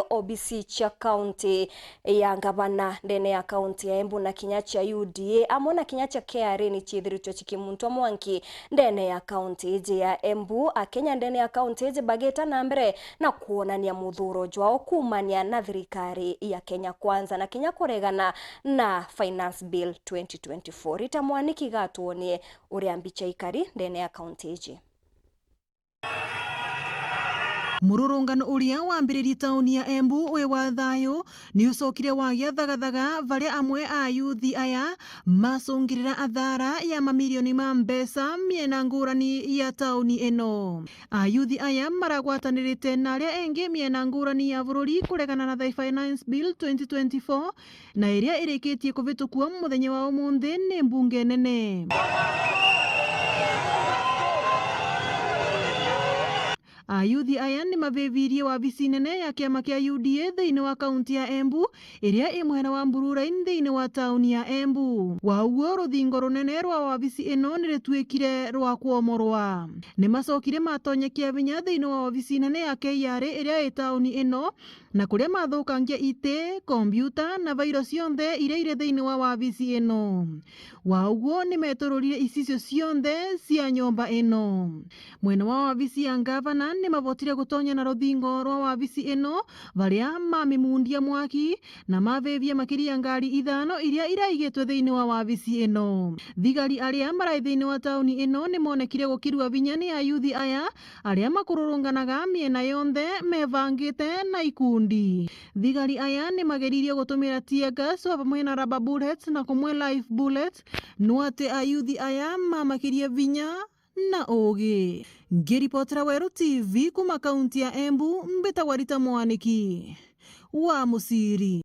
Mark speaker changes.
Speaker 1: OBC cha kaunti ya ngavana ndene ya kaunti ya Embu na kinya cha UDA amona kinya cha KRA ni chithiritwe chikimuntu Mwangi ndene ya kaunti ije ya Embu akenya ndene ya kaunti ije bageta na mbere na kuonania muthuro jwao kumania na thirikari ya Kenya Kwanza na kinya kuregana na Finance Bill 2024 itamwaniki gatuonie uria mbicha ikari ndene ya kaunti ije.
Speaker 2: Mururungano uria wambiririe tauni ya Embu we wa thayo ni ucokire wagia thagathaga varia amwe a yuthi aya macungirira athara ya mamilioni ma mbeca miena ngurani ya tauni eno. A yuthi aya maragwatanirite na aria engi miena ngurani ya bururi kuregana na the Finance Bill 2024 na iria irikitie kuvitukua muthenya wa umuthi ni mbunge nene. Ayuthi aya ni mavevirie wabici nene ya kiama kia UDA thiini wa kaunti ya Embu iria imwena wa Mbururaini thiini wa tauni ya Embu. Wauguo ruthingo runene rwa wabici ino nirituikire rwa kuomorwa. Ni macokire matonyekia vinya thiini wa wabici nene ya KRA iria i tauni ino na kuria mathukangia ite, kombiuta na vairo cionthe iria iri thiini wa wabici ino. Wauguo ni metururire icicio cionthe cia nyomba ino. Mwena wa wabici ya ngavana ni mavotire gutonya na ruthingo rwa wabici ino varia mamimundia mwaki na mavevia makiria ngari ithano iria iraigitwe thiini wa wabici ino. Thigari aria marai thiini wa tauni ino ni monekire gukirua vinya ni ayuthi aya aria makururunganaga miena yonthe mevangite na ikundi. Thigari aya ni mageririe gutumira tear gas vamwe na rubber bullets na kumwe live bullets no ati ayuthi aya mamakirie vinya na oge. Ngiripotera Weru TV kuma kaunti ya Embu mbita warita mwaniki wa Musiri.